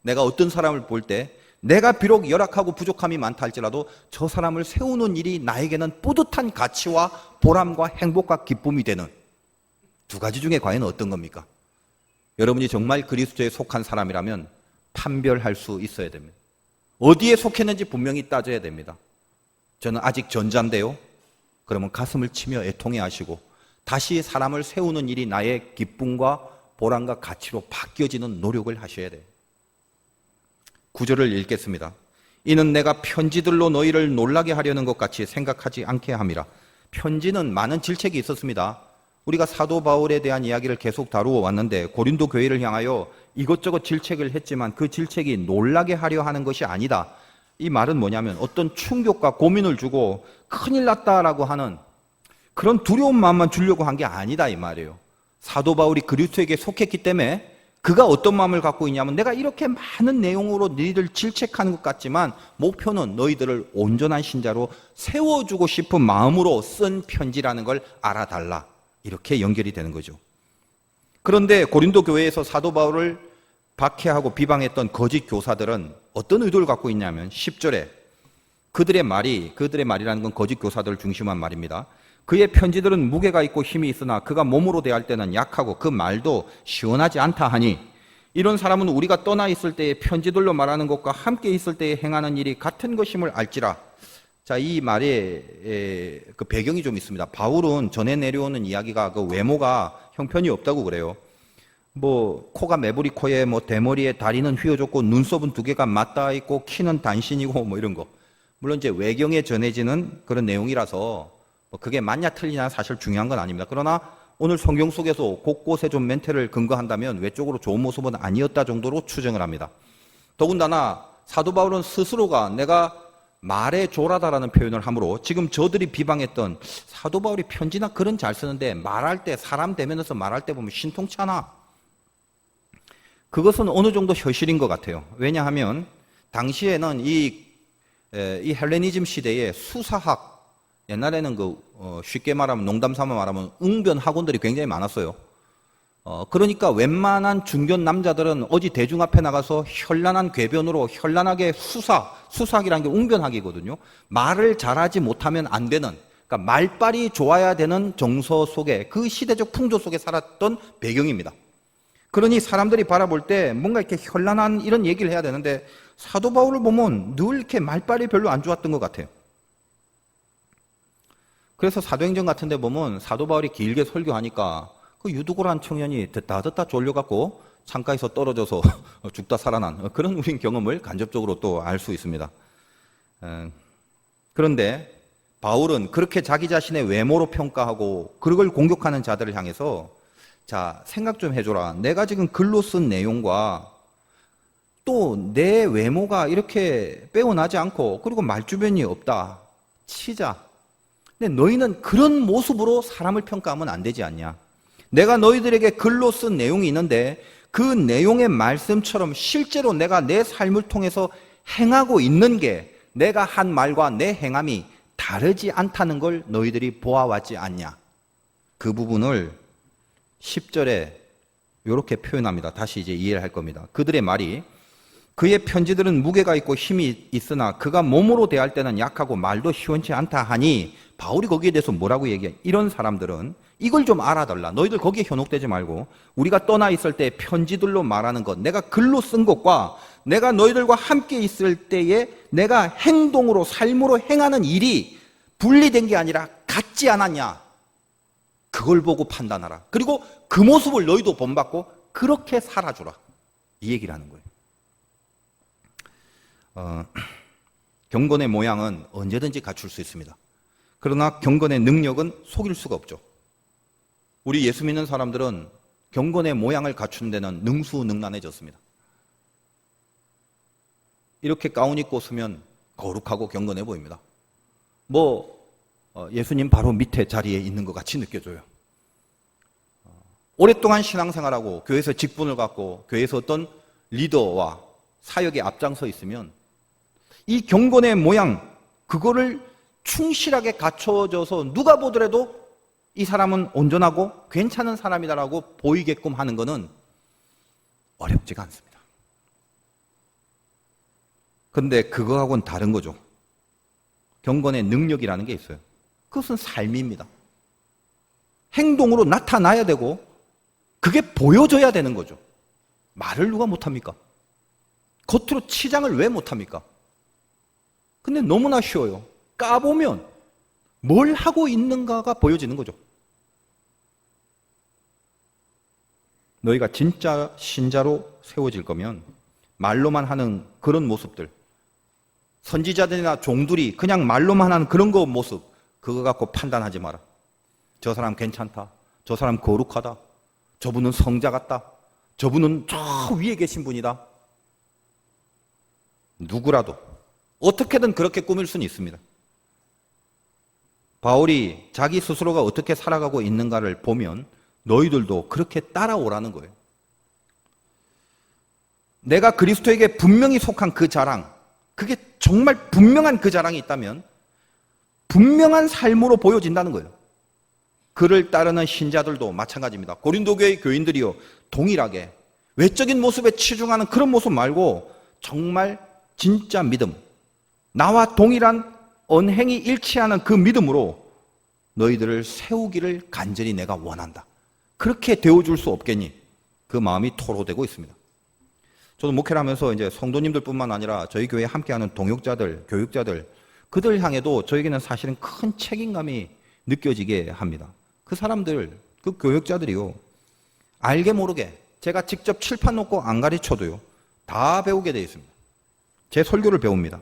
내가 어떤 사람을 볼 때 내가 비록 열악하고 부족함이 많다 할지라도 저 사람을 세우는 일이 나에게는 뿌듯한 가치와 보람과 행복과 기쁨이 되는 두 가지 중에 과연 어떤 겁니까? 여러분이 정말 그리스도에 속한 사람이라면 판별할 수 있어야 됩니다. 어디에 속했는지 분명히 따져야 됩니다. 저는 아직 전자인데요. 그러면 가슴을 치며 애통해 하시고 다시 사람을 세우는 일이 나의 기쁨과 보람과 가치로 바뀌어지는 노력을 하셔야 돼요. 9절을 읽겠습니다. 이는 내가 편지들로 너희를 놀라게 하려는 것 같이 생각하지 않게 함이라. 편지는 많은 질책이 있었습니다. 우리가 사도 바울에 대한 이야기를 계속 다루어 왔는데 고린도 교회를 향하여 이것저것 질책을 했지만 그 질책이 놀라게 하려 하는 것이 아니다. 이 말은 뭐냐면 어떤 충격과 고민을 주고 큰일 났다라고 하는 그런 두려운 마음만 주려고 한 게 아니다 이 말이에요. 사도 바울이 그리스도에게 속했기 때문에 그가 어떤 마음을 갖고 있냐면 내가 이렇게 많은 내용으로 너희들 질책하는 것 같지만 목표는 너희들을 온전한 신자로 세워주고 싶은 마음으로 쓴 편지라는 걸 알아달라. 이렇게 연결이 되는 거죠. 그런데 고린도 교회에서 사도 바울을 박해하고 비방했던 거짓 교사들은 어떤 의도를 갖고 있냐면 10절에 그들의 말이라는 건 거짓 교사들을 중심한 말입니다. 그의 편지들은 무게가 있고 힘이 있으나 그가 몸으로 대할 때는 약하고 그 말도 시원하지 않다 하니 이런 사람은 우리가 떠나 있을 때의 편지들로 말하는 것과 함께 있을 때에 행하는 일이 같은 것임을 알지라. 자, 이 말에 그 배경이 좀 있습니다. 바울은 전해 내려오는 이야기가 그 외모가 형편이 없다고 그래요. 뭐 코가 매부리 코에 뭐 대머리에 다리는 휘어졌고 눈썹은 두 개가 맞닿아 있고 키는 단신이고 뭐 이런 거. 물론 이제 외경에 전해지는 그런 내용이라서 뭐 그게 맞냐 틀리냐 사실 중요한 건 아닙니다. 그러나 오늘 성경 속에서 곳곳에 좀 멘트를 근거한다면 외적으로 좋은 모습은 아니었다 정도로 추정을 합니다. 더군다나 사도 바울은 스스로가 내가 말에 조라다라는 표현을 함으로 지금 저들이 비방했던 사도 바울이 편지나 글은 잘 쓰는데 말할 때 사람 대면에서 말할 때 보면 신통치 않아. 그것은 어느 정도 현실인 것 같아요. 왜냐하면 당시에는 이 헬레니즘 시대에 수사학 옛날에는 쉽게 말하면 농담 삼아 말하면 웅변 학원들이 굉장히 많았어요. 그러니까 웬만한 중견 남자들은 어디 대중 앞에 나가서 현란한 궤변으로 현란하게 수사학이라는 게 웅변학이거든요. 말을 잘하지 못하면 안 되는, 그러니까 말빨이 좋아야 되는 정서 속에 그 시대적 풍조 속에 살았던 배경입니다. 그러니 사람들이 바라볼 때 뭔가 이렇게 현란한 이런 얘기를 해야 되는데 사도 바울을 보면 늘 이렇게 말빨이 별로 안 좋았던 것 같아요. 그래서 사도행전 같은 데 보면 사도 바울이 길게 설교하니까 그 유두고란 청년이 듣다 졸려갖고 창가에서 떨어져서 죽다 살아난 그런 우린 경험을 간접적으로 또 알 수 있습니다. 그런데 바울은 그렇게 자기 자신의 외모로 평가하고 그걸 공격하는 자들을 향해서 자, 생각 좀 해줘라. 내가 지금 글로 쓴 내용과 또 내 외모가 이렇게 빼어나지 않고 그리고 말주변이 없다. 치자. 근데 너희는 그런 모습으로 사람을 평가하면 안 되지 않냐. 내가 너희들에게 글로 쓴 내용이 있는데 그 내용의 말씀처럼 실제로 내가 내 삶을 통해서 행하고 있는 게 내가 한 말과 내 행함이 다르지 않다는 걸 너희들이 보아왔지 않냐. 그 부분을 10절에 이렇게 표현합니다. 다시 이제 이해를 할 겁니다. 그들의 말이 그의 편지들은 무게가 있고 힘이 있으나 그가 몸으로 대할 때는 약하고 말도 시원치 않다 하니 바울이 거기에 대해서 뭐라고 얘기해? 이런 사람들은 이걸 좀 알아달라. 너희들 거기에 현혹되지 말고 우리가 떠나 있을 때 편지들로 말하는 것, 내가 글로 쓴 것과 내가 너희들과 함께 있을 때에 내가 행동으로 삶으로 행하는 일이 분리된 게 아니라 같지 않았냐. 그걸 보고 판단하라. 그리고 그 모습을 너희도 본받고 그렇게 살아주라. 이 얘기를 하는 거예요. 경건의 모양은 언제든지 갖출 수 있습니다. 그러나 경건의 능력은 속일 수가 없죠. 우리 예수 믿는 사람들은 경건의 모양을 갖추는 데는 능수능란해졌습니다. 이렇게 가운 입고 서면 거룩하고 경건해 보입니다. 예수님 바로 밑에 자리에 있는 것 같이 느껴져요. 오랫동안 신앙생활하고 교회에서 직분을 갖고 교회에서 어떤 리더와 사역에 앞장서 있으면 이 경건의 모양, 그거를 충실하게 갖춰져서 누가 보더라도 이 사람은 온전하고 괜찮은 사람이다라고 보이게끔 하는 것은 어렵지가 않습니다. 그런데 그거하고는 다른 거죠. 경건의 능력이라는 게 있어요. 그것은 삶입니다. 행동으로 나타나야 되고 그게 보여져야 되는 거죠. 말을 누가 못합니까? 겉으로 치장을 왜 못합니까? 근데 너무나 쉬워요. 까보면 뭘 하고 있는가가 보여지는 거죠. 너희가 진짜 신자로 세워질 거면 말로만 하는 그런 모습들, 선지자들이나 종들이 그냥 말로만 하는 그런 거 모습, 그거 갖고 판단하지 마라. 저 사람 괜찮다. 저 사람 거룩하다. 저분은 성자 같다. 저분은 저 위에 계신 분이다. 누구라도 어떻게든 그렇게 꾸밀 수는 있습니다. 바울이 자기 스스로가 어떻게 살아가고 있는가를 보면 너희들도 그렇게 따라오라는 거예요. 내가 그리스도에게 분명히 속한 그 자랑, 그게 정말 분명한 그 자랑이 있다면 분명한 삶으로 보여진다는 거예요. 그를 따르는 신자들도 마찬가지입니다. 고린도 교회 교인들이요, 동일하게 외적인 모습에 치중하는 그런 모습 말고 정말 진짜 믿음, 나와 동일한 언행이 일치하는 그 믿음으로 너희들을 세우기를 간절히 내가 원한다. 그렇게 되어줄 수 없겠니? 그 마음이 토로되고 있습니다. 저도 목회를 하면서 이제 성도님들뿐만 아니라 저희 교회에 함께하는 동역자들, 교육자들, 그들 향해도 저에게는 사실은 큰 책임감이 느껴지게 합니다. 그 사람들, 그 교육자들이요, 알게 모르게 제가 직접 칠판 놓고 안 가르쳐도요, 다 배우게 되어 있습니다. 제 설교를 배웁니다.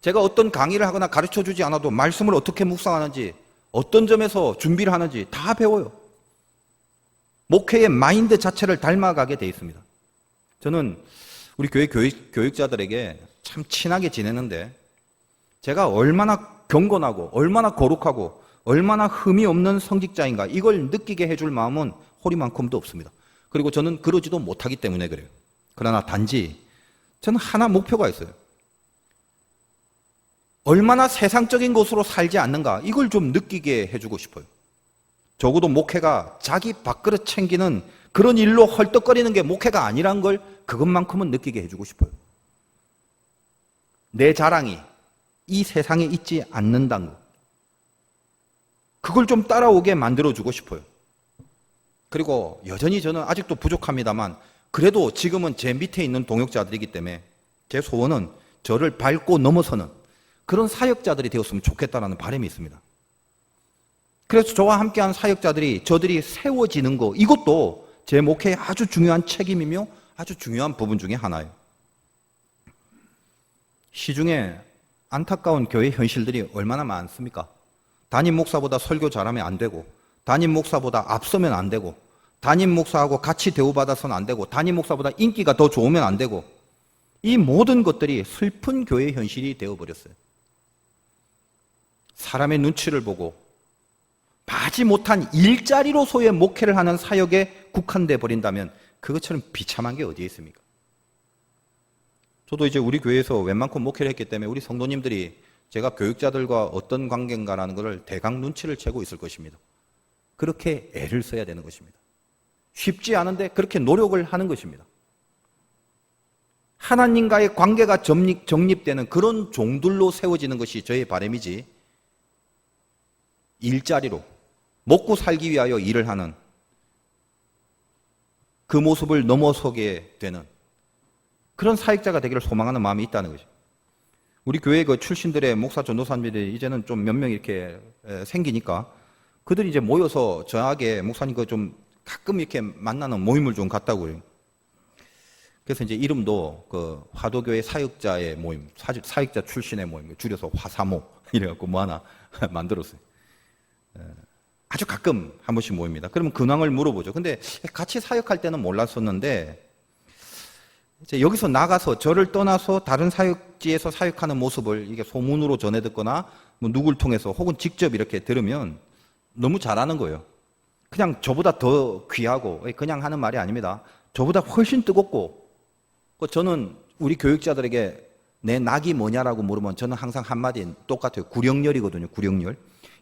제가 어떤 강의를 하거나 가르쳐 주지 않아도 말씀을 어떻게 묵상하는지, 어떤 점에서 준비를 하는지 다 배워요. 목회의 마인드 자체를 닮아가게 되어 있습니다. 저는 우리 교회 교육자들에게 참 친하게 지내는데 제가 얼마나 경건하고 얼마나 거룩하고 얼마나 흠이 없는 성직자인가 이걸 느끼게 해줄 마음은 호리만큼도 없습니다. 그리고 저는 그러지도 못하기 때문에 그래요. 그러나 단지 저는 하나 목표가 있어요. 얼마나 세상적인 것으로 살지 않는가 이걸 좀 느끼게 해주고 싶어요. 적어도 목회가 자기 밥그릇 챙기는 그런 일로 헐떡거리는 게 목회가 아니란 걸 그것만큼은 느끼게 해주고 싶어요. 내 자랑이 이 세상에 있지 않는다는 것. 그걸 좀 따라오게 만들어주고 싶어요. 그리고 여전히 저는 아직도 부족합니다만 그래도 지금은 제 밑에 있는 동역자들이기 때문에 제 소원은 저를 밟고 넘어서는 그런 사역자들이 되었으면 좋겠다는 바람이 있습니다. 그래서 저와 함께한 사역자들이 저들이 세워지는 거 이것도 제 목회의 아주 중요한 책임이며 아주 중요한 부분 중에 하나예요. 시중에 안타까운 교회 현실들이 얼마나 많습니까? 담임 목사보다 설교 잘하면 안 되고 담임 목사보다 앞서면 안 되고 담임 목사하고 같이 대우받아서는 안 되고 담임 목사보다 인기가 더 좋으면 안 되고 이 모든 것들이 슬픈 교회 현실이 되어버렸어요. 사람의 눈치를 보고 마지못한 일자리로서의 목회를 하는 사역에 국한돼 버린다면 그것처럼 비참한 게 어디에 있습니까? 저도 이제 우리 교회에서 웬만큼 목회를 했기 때문에 우리 성도님들이 제가 교육자들과 어떤 관계인가라는 것을 대강 눈치를 채고 있을 것입니다. 그렇게 애를 써야 되는 것입니다. 쉽지 않은데 그렇게 노력을 하는 것입니다. 하나님과의 관계가 정립되는 그런 종들로 세워지는 것이 저의 바람이지 일자리로 먹고 살기 위하여 일을 하는 그 모습을 넘어서게 되는 그런 사역자가 되기를 소망하는 마음이 있다는 거죠. 우리 교회 그 출신들의 목사 전도사님들이 이제는 좀 몇 명 이렇게 생기니까 그들이 이제 모여서 저에게 목사님 그 좀 가끔 이렇게 만나는 모임을 좀 갖다고 그래요. 그래서 이제 이름도 그 화도교회 사역자의 모임, 사역자 출신의 모임, 줄여서 화사모 이래갖고 뭐 하나 만들었어요. 아주 가끔 한 번씩 모입니다. 그러면 근황을 물어보죠. 근데 같이 사역할 때는 몰랐었는데 이제 여기서 나가서 저를 떠나서 다른 사역지에서 사역하는 모습을 이게 소문으로 전해 듣거나 뭐 누굴 통해서 혹은 직접 이렇게 들으면 너무 잘하는 거예요. 그냥 저보다 더 귀하고 그냥 하는 말이 아닙니다. 저보다 훨씬 뜨겁고 저는 우리 교육자들에게 내 낙이 뭐냐라고 물으면 저는 항상 한마디 똑같아요. 구령열이거든요. 구령열.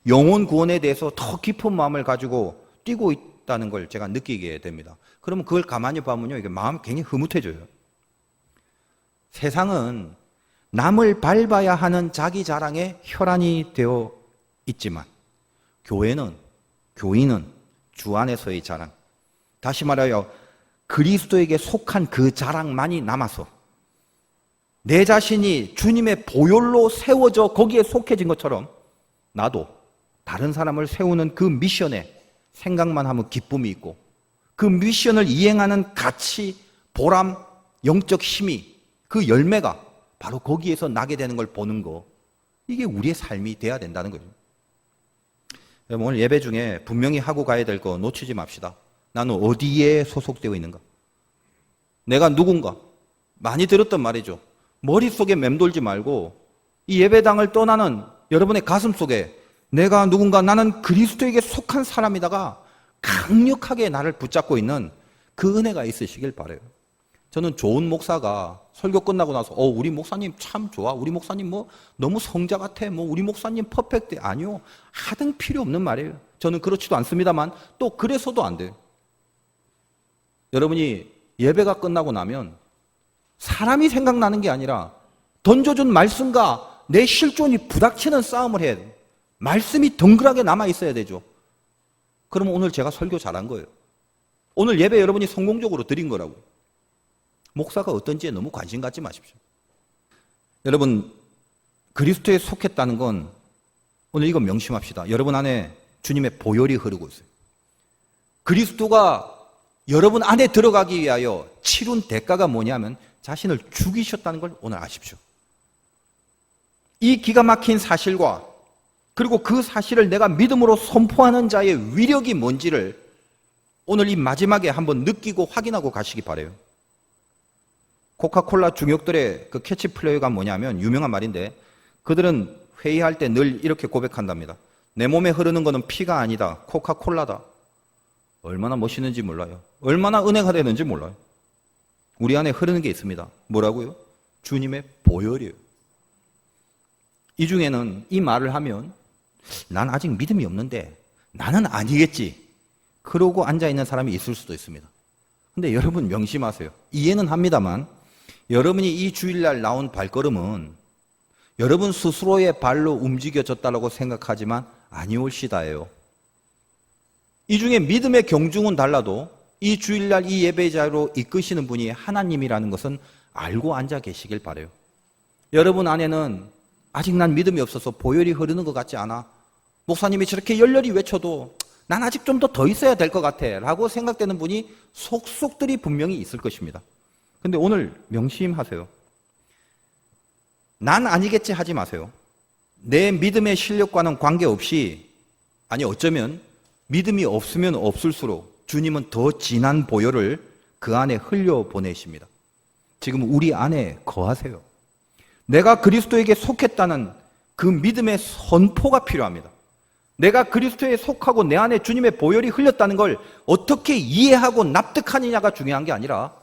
영혼 구원에 대해서 더 깊은 마음을 가지고 뛰고 있다는 걸 제가 느끼게 됩니다. 그러면 그걸 가만히 보면요, 이게 마음이 굉장히 흐뭇해져요. 세상은 남을 밟아야 하는 자기 자랑에 혈안이 되어 있지만 교회는, 교인은 주 안에서의 자랑, 다시 말하여 그리스도에게 속한 그 자랑만이 남아서 내 자신이 주님의 보혈로 세워져 거기에 속해진 것처럼 나도 다른 사람을 세우는 그 미션에 생각만 하면 기쁨이 있고 그 미션을 이행하는 가치, 보람, 영적 힘이 그 열매가 바로 거기에서 나게 되는 걸 보는 거, 이게 우리의 삶이 돼야 된다는 거죠. 여러분, 오늘 예배 중에 분명히 하고 가야 될 거 놓치지 맙시다. 나는 어디에 소속되어 있는가? 내가 누군가? 많이 들었던 말이죠. 머릿속에 맴돌지 말고 이 예배당을 떠나는 여러분의 가슴 속에 내가 누군가, 나는 그리스도에게 속한 사람이다가 강력하게 나를 붙잡고 있는 그 은혜가 있으시길 바라요. 저는 좋은 목사가 설교 끝나고 나서 우리 목사님 참 좋아, 우리 목사님 뭐 너무 성자 같아, 뭐 우리 목사님 퍼펙트, 아니요, 하등 필요 없는 말이에요. 저는 그렇지도 않습니다만 또 그래서도 안 돼요. 여러분이 예배가 끝나고 나면 사람이 생각나는 게 아니라 던져준 말씀과 내 실존이 부닥치는 싸움을 해야 돼요. 말씀이 덩그하게 남아 있어야 되죠. 그러면 오늘 제가 설교 잘한 거예요. 오늘 예배 여러분이 성공적으로 드린 거라고. 목사가 어떤지에 너무 관심 갖지 마십시오. 여러분, 그리스도에 속했다는 건 오늘 이거 명심합시다. 여러분 안에 주님의 보혈이 흐르고 있어요. 그리스도가 여러분 안에 들어가기 위하여 치룬 대가가 뭐냐면 자신을 죽이셨다는 걸 오늘 아십시오. 이 기가 막힌 사실과 그리고 그 사실을 내가 믿음으로 선포하는 자의 위력이 뭔지를 오늘 이 마지막에 한번 느끼고 확인하고 가시기 바라요. 코카콜라 중역들의 그 캐치플레이가 뭐냐면 유명한 말인데, 그들은 회의할 때 늘 이렇게 고백한답니다. 내 몸에 흐르는 것은 피가 아니다, 코카콜라다. 얼마나 멋있는지 몰라요. 얼마나 은혜가 되는지 몰라요. 우리 안에 흐르는 게 있습니다. 뭐라고요? 주님의 보혈이에요. 이 중에는 이 말을 하면 난 아직 믿음이 없는데 나는 아니겠지, 그러고 앉아있는 사람이 있을 수도 있습니다. 근데 여러분 명심하세요. 이해는 합니다만 여러분이 이 주일날 나온 발걸음은 여러분 스스로의 발로 움직여졌다고 생각하지만 아니올시다예요. 이 중에 믿음의 경중은 달라도 이 주일날 이 예배 자리로 이끄시는 분이 하나님이라는 것은 알고 앉아 계시길 바라요. 여러분 안에는 아직 난 믿음이 없어서 보혈이 흐르는 것 같지 않아, 목사님이 저렇게 열렬히 외쳐도 난 아직 좀 더 있어야 될 것 같아 라고 생각되는 분이 속속들이 분명히 있을 것입니다. 근데 오늘 명심하세요. 난 아니겠지 하지 마세요. 내 믿음의 실력과는 관계없이, 아니 어쩌면 믿음이 없으면 없을수록 주님은 더 진한 보혈을 그 안에 흘려보내십니다. 지금 우리 안에 거하세요. 내가 그리스도에게 속했다는 그 믿음의 선포가 필요합니다. 내가 그리스도에 속하고 내 안에 주님의 보혈이 흘렸다는 걸 어떻게 이해하고 납득하느냐가 중요한 게 아니라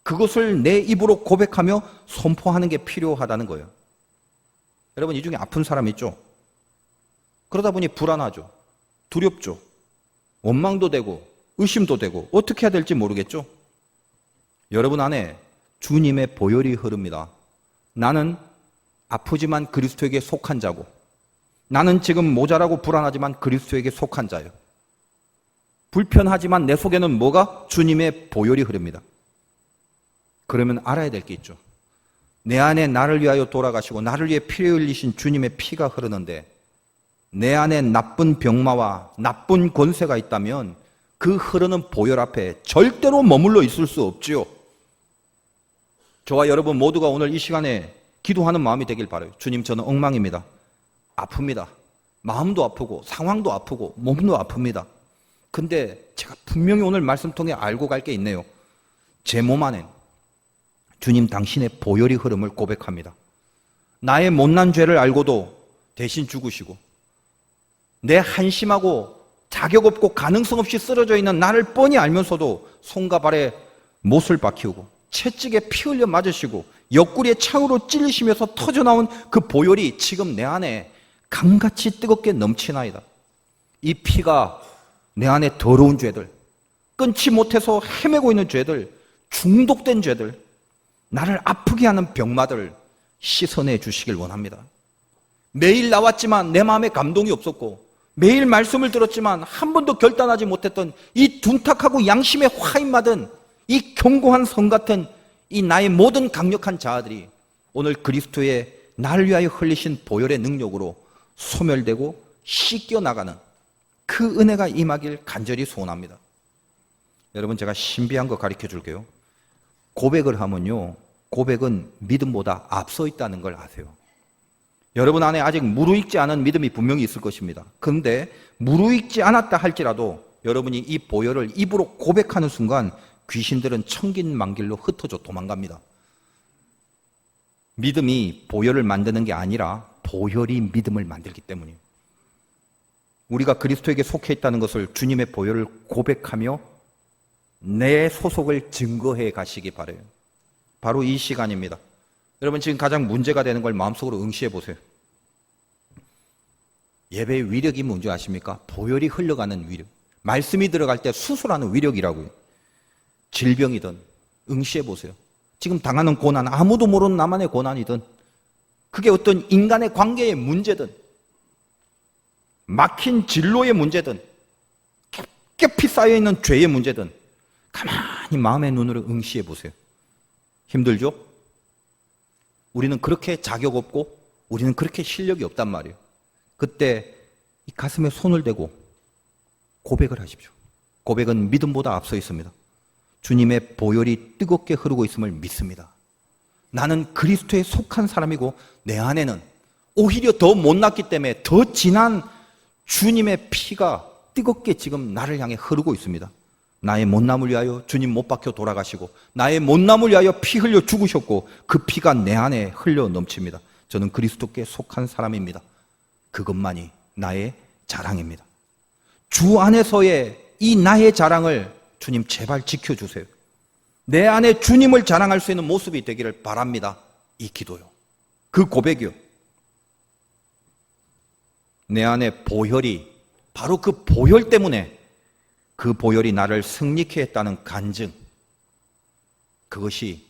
그것을 내 입으로 고백하며 선포하는 게 필요하다는 거예요. 여러분, 이 중에 아픈 사람 있죠? 그러다 보니 불안하죠. 두렵죠. 원망도 되고 의심도 되고 어떻게 해야 될지 모르겠죠? 여러분 안에 주님의 보혈이 흐릅니다. 나는 아프지만 그리스도에게 속한 자고, 나는 지금 모자라고 불안하지만 그리스도에게 속한 자예요. 불편하지만 내 속에는 뭐가? 주님의 보혈이 흐릅니다. 그러면 알아야 될 게 있죠. 내 안에 나를 위하여 돌아가시고 나를 위해 피 흘리신 주님의 피가 흐르는데 내 안에 나쁜 병마와 나쁜 권세가 있다면 그 흐르는 보혈 앞에 절대로 머물러 있을 수 없지요. 저와 여러분 모두가 오늘 이 시간에 기도하는 마음이 되길 바라요. 주님, 저는 엉망입니다. 아픕니다. 마음도 아프고 상황도 아프고 몸도 아픕니다. 근데 제가 분명히 오늘 말씀 통해 알고 갈 게 있네요. 제 몸 안엔 주님 당신의 보혈의 흐름을 고백합니다. 나의 못난 죄를 알고도 대신 죽으시고 내 한심하고 자격 없고 가능성 없이 쓰러져 있는 나를 뻔히 알면서도 손과 발에 못을 박히고 채찍에 피 흘려 맞으시고 옆구리에 창으로 찔리시면서 터져나온 그 보혈이 지금 내 안에 강같이 뜨겁게 넘치나이다. 이 피가 내 안에 더러운 죄들, 끊지 못해서 헤매고 있는 죄들, 중독된 죄들, 나를 아프게 하는 병마들 씻어내 주시길 원합니다. 매일 나왔지만 내 마음에 감동이 없었고 매일 말씀을 들었지만 한 번도 결단하지 못했던 이 둔탁하고 양심에 화인맞은 이 견고한 성 같은 이 나의 모든 강력한 자아들이 오늘 그리스도의 나를 위하여 흘리신 보혈의 능력으로 소멸되고 씻겨나가는 그 은혜가 임하길 간절히 소원합니다. 여러분, 제가 신비한 거 가르쳐 줄게요. 고백을 하면요, 고백은 믿음보다 앞서 있다는 걸 아세요. 여러분 안에 아직 무르익지 않은 믿음이 분명히 있을 것입니다. 그런데 무르익지 않았다 할지라도 여러분이 이 보혈을 입으로 고백하는 순간 귀신들은 천긴만길로 흩어져 도망갑니다. 믿음이 보혈을 만드는 게 아니라 보혈이 믿음을 만들기 때문이에요. 우리가 그리스도에게 속해 있다는 것을 주님의 보혈을 고백하며 내 소속을 증거해 가시기 바라요. 바로 이 시간입니다. 여러분, 지금 가장 문제가 되는 걸 마음속으로 응시해 보세요. 예배의 위력이 뭔지 아십니까? 보혈이 흘러가는 위력. 말씀이 들어갈 때 수술하는 위력이라고요. 질병이든 응시해 보세요. 지금 당하는 고난, 아무도 모르는 나만의 고난이든 그게 어떤 인간의 관계의 문제든 막힌 진로의 문제든 깊이 쌓여있는 죄의 문제든 가만히 마음의 눈으로 응시해 보세요. 힘들죠? 우리는 그렇게 자격 없고 우리는 그렇게 실력이 없단 말이에요. 그때 이 가슴에 손을 대고 고백을 하십시오. 고백은 믿음보다 앞서 있습니다. 주님의 보혈이 뜨겁게 흐르고 있음을 믿습니다. 나는 그리스도에 속한 사람이고 내 안에는 오히려 더 못났기 때문에 더 진한 주님의 피가 뜨겁게 지금 나를 향해 흐르고 있습니다. 나의 못남을 위하여 주님 못 박혀 돌아가시고 나의 못남을 위하여 피 흘려 죽으셨고 그 피가 내 안에 흘러 넘칩니다. 저는 그리스도께 속한 사람입니다. 그것만이 나의 자랑입니다. 주 안에서의 이 나의 자랑을 주님 제발 지켜주세요. 내 안에 주님을 자랑할 수 있는 모습이 되기를 바랍니다. 이 기도요. 그 고백이요. 내 안에 보혈이 바로 그 보혈 때문에 그 보혈이 나를 승리케 했다는 간증, 그것이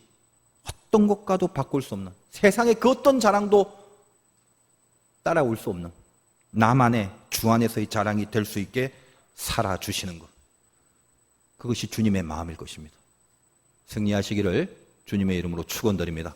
어떤 것과도 바꿀 수 없는, 세상의 그 어떤 자랑도 따라올 수 없는 나만의 주 안에서의 자랑이 될 수 있게 살아주시는 것, 그것이 주님의 마음일 것입니다. 승리하시기를 주님의 이름으로 축원드립니다.